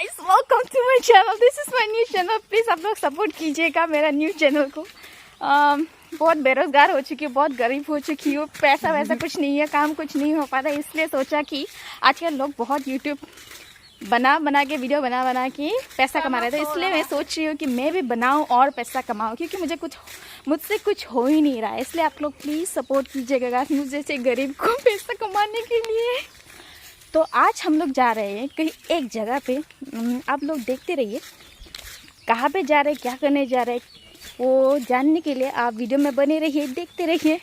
Guys welcome to my channel this is my new channel please आप लोग support कीजिएगा मेरा न्यू चैनल को बहुत बेरोज़गार हो चुकी हूँ बहुत गरीब हो चुकी हूँ पैसा वैसा कुछ नहीं है काम कुछ नहीं हो पाता इसलिए सोचा कि आजकल लोग बहुत यूट्यूब बना के वीडियो बना के पैसा कमा रहे थे इसलिए मैं सोच रही हूँ कि मैं भी बनाऊँ और पैसा कमाऊँ क्योंकि मुझसे कुछ हो ही नहीं रहा है इसलिए आप लोग प्लीज़ सपोर्ट कीजिएगा मुझ जैसे गरीब को पैसा कमाने के लिए। तो आज हम लोग जा रहे हैं कहीं एक जगह पे आप लोग देखते रहिए कहाँ पे जा रहे हैं क्या करने जा रहे हैं वो जानने के लिए आप वीडियो में बने रहिए देखते रहिए।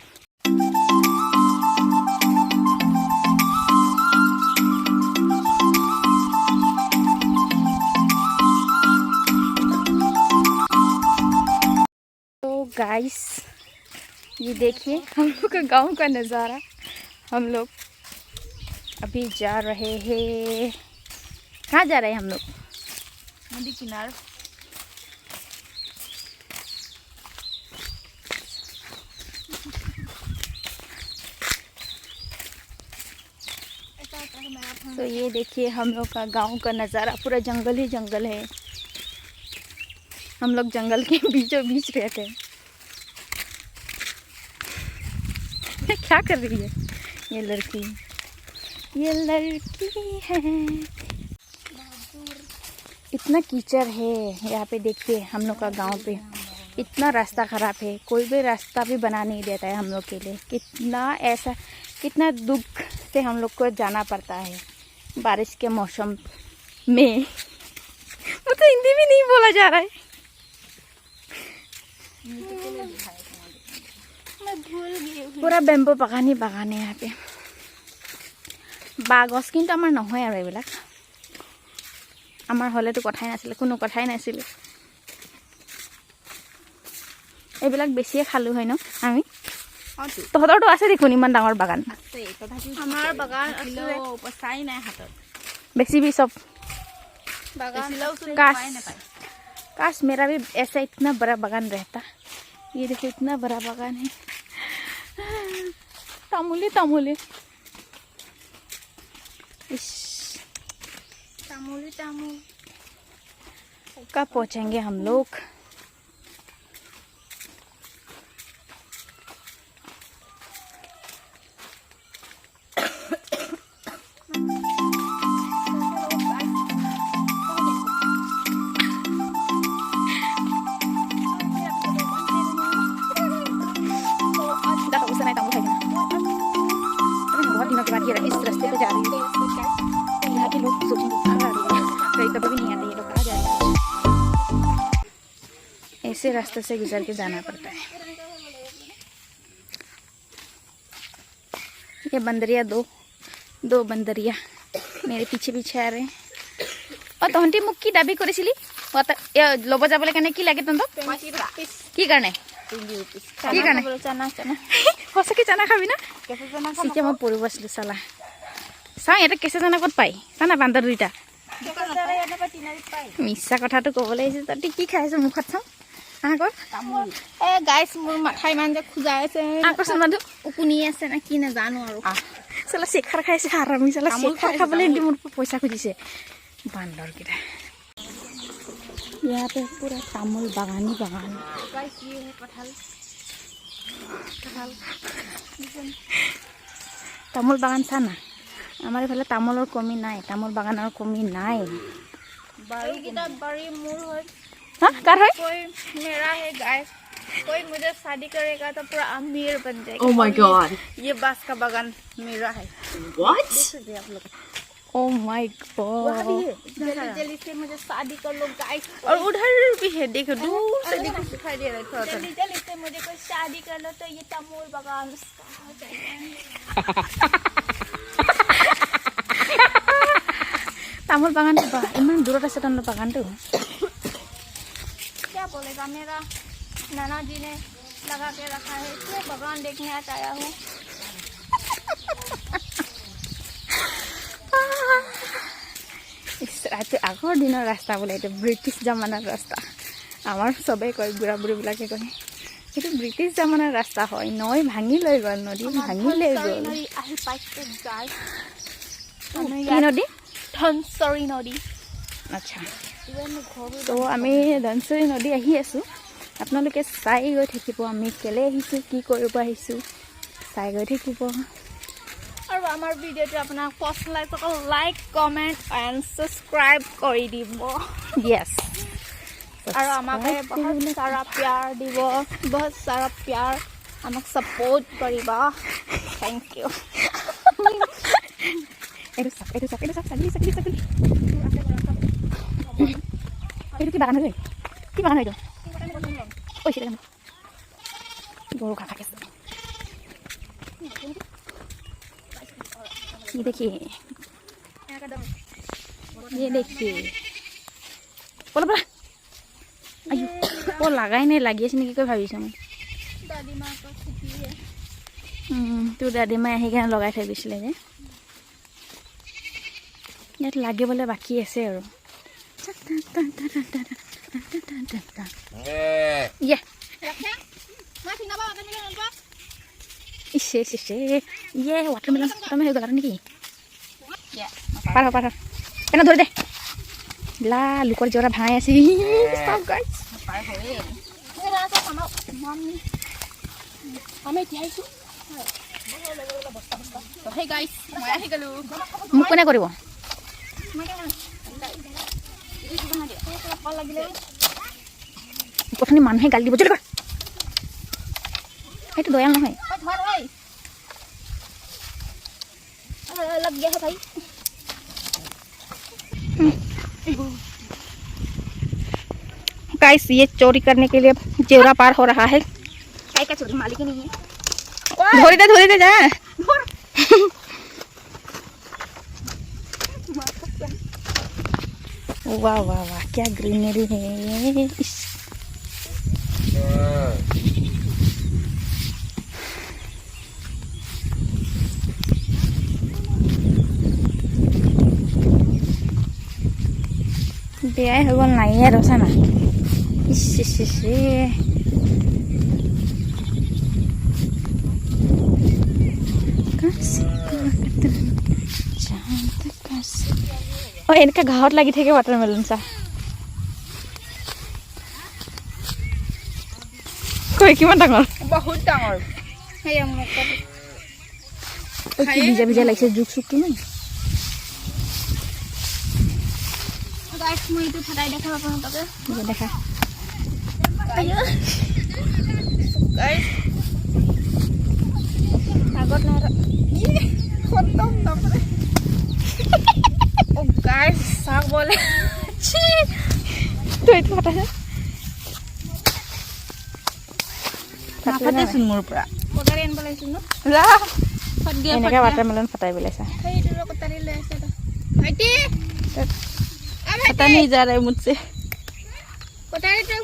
तो गाइस ये देखिए हम लोग का गांव का नज़ारा हम लोग अभी जा रहे हैं कहाँ जा रहे हैं हम लोग नदी किनारे। तो ये देखिए हम लोग का गांव का नज़ारा पूरा जंगल ही जंगल है हम लोग जंगल के बीचों बीच रहते हैं। क्या कर रही है ये लड़की है इतना कीचड़ है यहाँ पे देखिए हम लोग का गांव पे इतना रास्ता ख़राब है कोई भी रास्ता भी बना नहीं देता है हम लोग के लिए कितना दुख से हम लोग को जाना पड़ता है बारिश के मौसम में। मुझे हिंदी भी नहीं बोला जा रहा है मैं भूल गई पूरा बेम्बो बागाने यहाँ पे बागस কিন্তু আমাৰ নহয় আৰু এইবিলাক আমাৰ হলেতো কথাই নাছিলে কোনো কথাই নাছিলে এইবিলাক বেছিয়ে খালো হয় ন আমি তহঁতৰটো আছে দেখোন ইমান ডাঙৰ বাগান আছে আমাৰ বাগান আছে পচাই নাই হাতত বেছিবি सब बागान काश मेरा भी ऐसा इतना बड़ा बागान रहता। ये देखो इतना बड़ा बागान है तामुले तामुल कब पहुंचेंगे हम लोग। बहुत दिनों के बाद ये इस रास्ते पे जा रही हूँ यहाँ के लोग सोचेंगे कहीं कभी भी नहीं आते ये लोग आ जाते ऐसे रास्ते से गुजर के जाना पड़ता है। ये बंदरिया दो बंदरिया मेरे पीछे आ रहे हैं और तहंती मुख की दाबी करिसिली लब जाबले काने की लागे तंत की कारणे सचाके चाना खाबी ना सिके मैं पड़ब आसलो चाला चाँ इतना केঁচা चाना कत पाई चाना बान्दर दुईटा मिसा कथा तो कबले तहति की खाई मुखत चाँ आगर गाइस मोर माथा इमान जे खुजाई आछे आकसन माधु उकुनी आछे ना कि नाजानो आरो साला शेखार खाइছে हारामी साला शेखार खाबले इनके मोर पैसा खुजिছে बान्दर किटा। यहाँ पे पूरा तामुल बागान गाइस ये है कटहल तामुल बागान था ना हमारे फाले तामुलर कमी नाई तामुल बागानर कमी नाई हाँ कार है कोई मेरा है गाइस कोई मुझे शादी करेगा तो पूरा अमीर बन जाएगा। Oh my God ये बांस का बागान मेरा है। What आप लोग Oh my God जल्दी से मुझे शादी कर लो गाइस और उधर भी है देखो दूर से दिखाई दे रहा है जल्दी से मुझे कोई शादी कर लो तो ये तामुल बागान तामुल बागान इमान दूर से तामुल बागान तो क्या बोलेगा मेरा नाना जी ने लगा के रखा है इसलिए बागान देखने आज आया हूँ। आगर दिन रास्ता बोले ब्रिटिश जमानार रास्ता आमार सबे कय बुढ़ा बुढ़ीबिलाके कय ये ब्रिटिश जमानार रास्ता है नई भांगी लै गल नदी भांगी लै गल नदी धनसरी नदी আচ্ছা তো আমি ধনশিৰি নদী আহি আছোঁ আপোনালোকে চাই গৈ থাকিব আমি কেলে আহিছোঁ কি কৰিব আহিছোঁ চাই গৈ থাকিব আৰু আমাৰ ভিডিঅ'টো আপোনাক পছন্দ লাগে তো লাইক কমেণ্ট এণ্ড ছাবস্ক্ৰাইব কৰি দিব য়েছ আৰু আমাকে বহুত সাৰা প্যাৰ দিব বহুত সাৰা প্যাৰ আমাক সাপোৰ্ট কৰিবা থেংক ইউ এইটো ছাগলী এইটো কি বাগান হয় কি বাগান হয় এইটো ঐ সেটা গরু খা খাইছে ये देखिए बोलो बोला आयु वो लगाई नहीं लगी है कि कोई भाभी से मैं दादी माँ का छुट्टी है तो दादी माँ आही के लगाई थी बिचले जे यार लागे बोले बाकी ऐसे और ये इसे ये वाटरमेलन हो गला नेকি पार एना धरे दे ला लुकर जरा भाई आसी सब गाइस पार होए एना तो मम्मी हमें तियाइछु तो हे गाइस মই আহি গলো মোক কোনে কৰিব প্ৰথমে মানুহে গালি দিব জলদি কৰ এইটো দয়াল নহয় लग गया है भाई गाइस ये चोरी करने के लिए जेवरा पार हो रहा है काय का चोरी मालिक नहीं है धोरे दे जा वाह वाह वाह क्या ग्रीनरी है बेयाय हो गल नाई आरो साना इसे এনেকা ঘাঁহত লাগি থাকে वाटरमेलन सा কই কিমান ডাঙৰ বহুত ডাঙৰ হেয়া মোক কি বিজা লাগিছে জুক সুক কি নাই गाइस মই তো ফটাই দেখাব আপোনালোকে যে দেখা আইও गाइस আগত না খতম নকৰে ও गाइस সাগ বলে ছি তুই তো ফটাই ফটাই শুন মোৰ পৰা পগাৰে আন বলাইছ ন লা ফট দিয়া এনেকা वाटरमेलन ফটাই বলাইছা এইটো কটাৰি লৈ আছে ভাইটি पता नहीं जा रहा है मुझसे कोटारी तो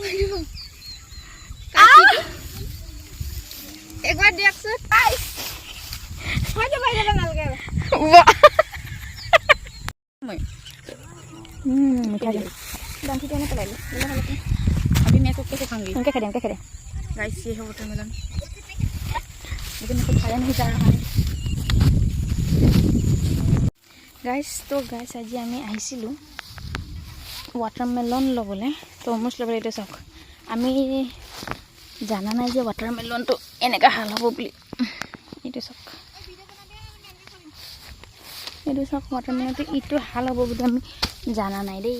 एक बार देख सो गाइस हां जो भाई नाल के वाह मीठा है दांती देने पड़े ले अभी मैं को कैसे खाऊंगी उनके खड़े गाइस ये है वाटरमेलन लेकिन मेरे को खाया नहीं जा रहा है गाइस तो गाइस आज আমি আহিছিলো वाटरमेलन लबले तरमुज लबले এটা চাওক আমি জানা নাই যে वाटरमेलनটো এনেকা হাল হ'ব বুলি এটা চাওক वाटरमेलनটো ইটো হাল হ'ব বুলি আমি জানা নাই দেই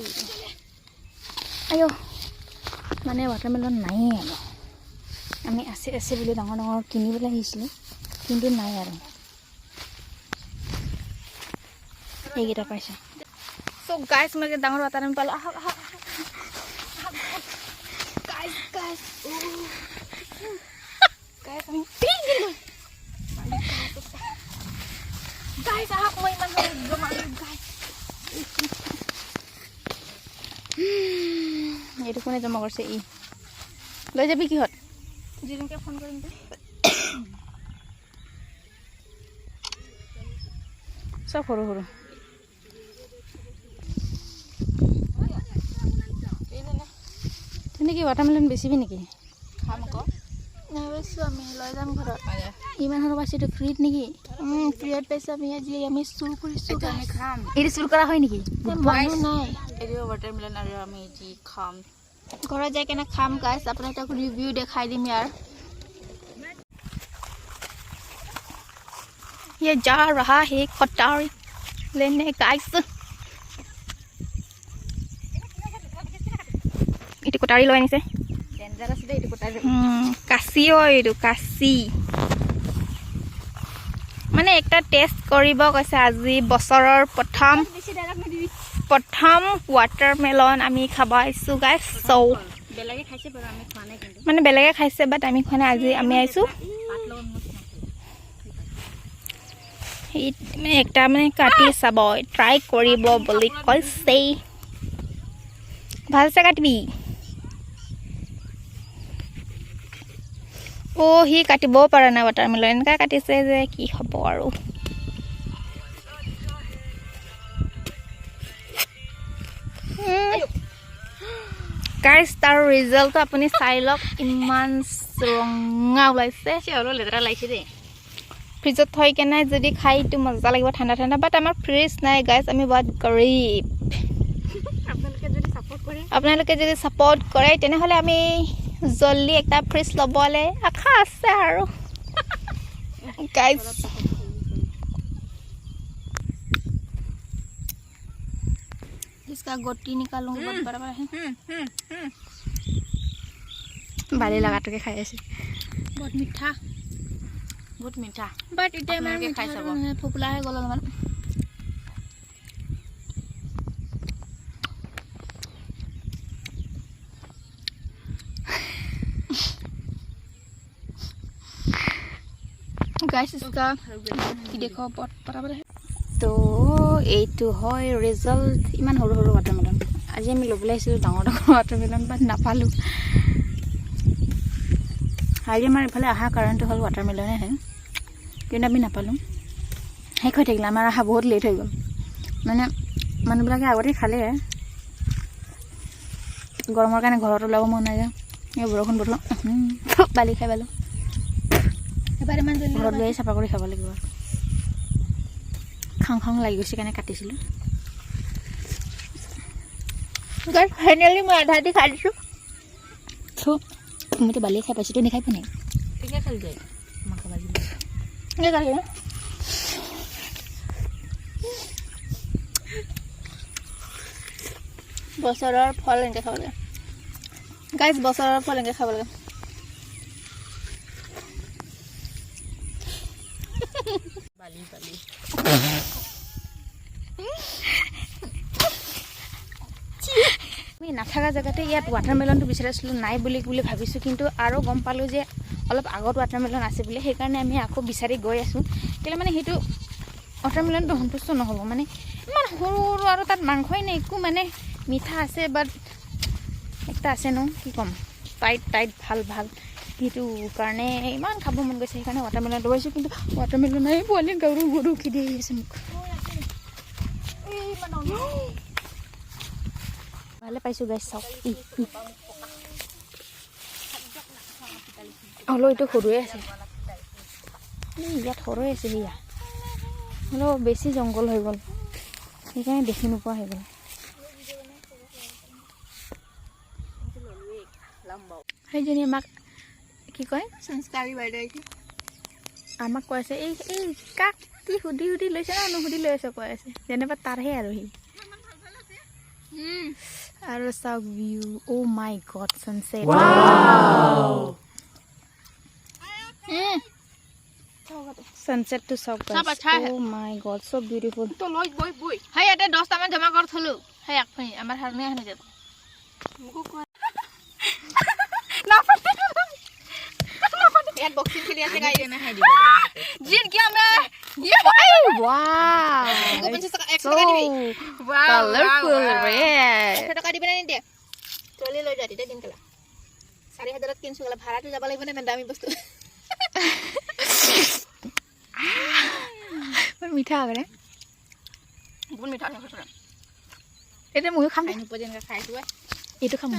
আয়ো মানে वाटरमेलन নাই আৰু আমি আছে বুলি ডাঙৰ কিনিবলৈ আহিছিলো কিন্তু নাই আৰু এইটা পাইছা So guys, मैं डांगर वातावरण पालो guys I'm tinggal guys aku mau iman sama guys itu কোনে জমা করছে ই লৈ যাবি কি হত জিরুকে ফোন কৰিম দে সব হৰু নেকি वाटरमेलन বেচিবি নেকি খাম ক নেবেছো আমি লৈ যাম ঘৰত ইমান হৰ বাছিটো ফ্ৰীত নেকি ফ্ৰীত পইচা আমি আজি আমি চুৰ কৰিছো আমি খাম এই চুৰ কৰা হয় নেকি মানুহ নাই এইটো ৱাটাৰমেলন আৰু আমি যি খাম ঘৰত যাই কেনে খাম গাইছ আপোনাক ৰিভিউ দেখাই দিম ইয়াৰ ये जा रहा है कटारी लेने गाइस इटु कटारी লৈ আনিছে ডেঞ্জাৰাছ দে এইটো কটাই কাছি এইটো কাছি মানে একটা টেষ্ট কৰিব কৈছে আজি বছৰৰ প্ৰথম ৱাটাৰমেলন আমি খাব আহিছো গাইস সো বেলেগে খাইছে বাৰু আমি খোৱা নাই কিন্তু মানে বেলেগে খাইছে বাট আমি খোৱা নাই আজি আমি আহিছো ভাত লগত মুছ মানে একটা মানে কাটি চাব ট্ৰাই কৰিব বুলি কৈছে ভালছে কাটিবি ও হি কাটিবও পৰা নাই ৱাটাৰমেলন এনেকা কাটিছে যে কি হ'ব আৰু গাইস তাৰ ৰিজাল্টটো আপুনি চাই লওক ইমান ৰঙা ওলাইছে চিহলো লেতেৰা লাগিছে দে ফ্ৰিজত থৈ কেনে যদি খাই তো মজা লাগিব ঠাণ্ডা ঠাণ্ডা বাট আমাৰ ফ্ৰিজ নাই গাইস আমি বহুত গৰীব আপোনালোকে যদি সাপোৰ্ট কৰে তেনেহলে আমি জলদি একটা ফ্ৰিজ লবলে আশা আছে আৰু গাইস इसका गोटी निकालूंगा बहुत बड़ा है बाले लगा के खाए ऐसे बहुत मीठा बट इटे में खाई सब फुफला है गला मन गाइस इसका ये देखो बहुत बड़ा है तो এইটো হয় ৰিজাল্ট ইমান সৰু সৰু ৱাটাৰমেলন আজি আমি ল'বলৈ আহিছিলোঁ ডাঙৰ ডাঙৰ ৱাটাৰমেলন বাট নাপালোঁ আজি আমাৰ ইফালে অহা কাৰণটো হ'ল ৱাটাৰমেলনেহে কিন্তু আমি নাপালোঁ শেষ হৈ থাকিলে আমাৰ অহা বহুত লেট হৈ গ'ল মানে মানুহবিলাকে আগতে খালে গৰমৰ কাৰণে ঘৰত ওলাব মন নাযায় এই বৰষুণ বতৰত বালি খাই পালোঁ এবাৰ ইমান জলদি ঘৰত গৈ চাফা কৰি খাব লাগিব খাং খাং লাগি গৈছে কাৰণে কাটিছিলোঁ গাইস ফাইনেলি মই আধা দি খাই দিছোঁ মইতো বালি খাই পাইছোঁ তই খাই পোৱা নাই ঠিকে খালি যায় মাংস ভাজি বছৰৰ ফল এনেকৈ খাব লাগে গাইস বছৰৰ ফল এনেকৈ খাব লাগে বালি বালি আমি নাথাকা জেগাতে ইয়াত ৱাটাৰমেলনটো বিচাৰিছিলোঁ নাই বুলি ভাবিছোঁ কিন্তু আৰু গম পালোঁ যে অলপ আগত ৱাটাৰমেলন আছে বুলি সেইকাৰণে আমি আকৌ বিচাৰি গৈ আছোঁ কেলৈ মানে সেইটো ৱাটাৰমেলনটো সন্তুষ্ট নহ'ব মানে ইমান সৰু সৰু আৰু তাত মাংসই নাই একো মানে মিঠা আছে বাট একটা আছে ন কি ক'ম টাইট ভাল সেইটো কাৰণে ইমান খাব মন গৈছে সেইকাৰণে ৱাটাৰমেলন লৈছোঁ কিন্তু ৱাটাৰমেলন নাই পোৱালি গৰু খেদি আহি আছে মোক ভালে পাইছোঁ গাইছ চাওক হ'লেও এইটো সৰুৱে আছে ইয়াত সৰুৱে আছে সেয়া হ'লেও বেছি জংঘল হৈ গ'ল সেইকাৰণে দেখি নোপোৱা হৈ গ'ল সেইজনী আমাক কি কয় সংস্কাৰী বাইদেউ আমাক কৈ আছে এই কাক কি সুধি লৈছে না নুসুধি লৈ আছে কৈ আছে যেনিবা তাৰহে আৰু সি আৰু চাওক ভিউ অ' মাই গড ছানছেট ছানছেটটো চাওক অ' মাই গড চ' বিউটিফুল সেই ইয়াতে 10টামান জমা কৰি থলোঁ সেই আগফালে আমাৰ হাৰণে আহে যাব ইয়াত বক্সিং খেলি আছে গাই এনে খাই দিব জিন কি আমি wow so colorful red 100 টকা দিবেনে নিদিয়ে ট্ৰলি লৈ যা তেতিয়া দিন কলা 4000ত কিনছো গলা ভাড়াটো যাব লাগিব না দামী বস্তু বৰ মিঠা হবে বহুত মিঠা আছে এটা ময়ো খাম খাই নপজেন খাইছো এইটো খাম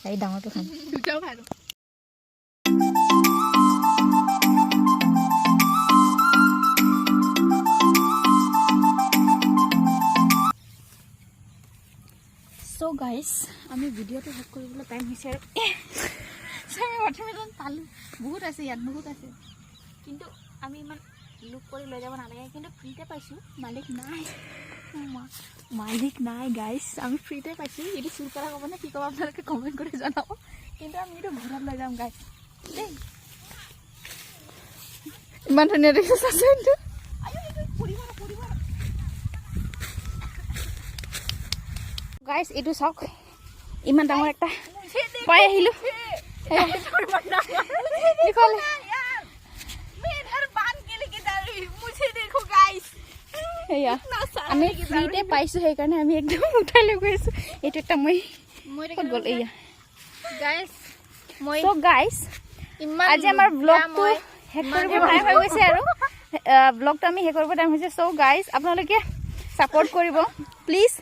তাই ডাঙৰটো খাম দুটাও খাই চ' গাইজ আমি ভিডিঅ'টো শেষ কৰিবলৈ টাইম হৈছে আৰু আমি ৱাটাৰমেলন পালোঁ বহুত আছে ইয়াত বহুত আছে কিন্তু আমি ইমান লুক কৰি লৈ যাব নালাগে কিন্তু ফ্ৰীতে পাইছোঁ মালিক নাই গাইজ আমি ফ্ৰীতে পাইছোঁ এইটো চুৰ কৰা হ'ব নে কি ক'ব আপোনালোকে কমেণ্ট কৰি জনাব কিন্তু আমি এইটো ঘৰত লৈ যাম গাইজ দেই ইমান ধুনীয়া দেখিছে চাচোনটো গাইজ এইটো চাওক ইমান ডাঙৰ একটা পাই আহিলোঁ সেয়া আমি ফ্ৰীতে পাইছোঁ সেইকাৰণে আমি একদম উঠাই লৈ গৈ আছোঁ এইটো একটা মই ক'ত গ'ল এয়া চ' গাইজ আজি আমাৰ ব্লগটো শেষ কৰিব টাইম হৈ গৈছে আৰু ব্লগটো আমি শেষ কৰিব টাইম হৈছে চ' গাইজ আপোনালোকে ছাপোৰ্ট কৰিব please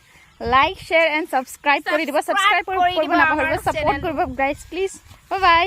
like share and subscribe কৰি দিব ছাবস্ক্ৰাইব কৰিব নাপাহৰিব ছাপোৰ্ট কৰিব গাইজ প্লিজ বাই বাই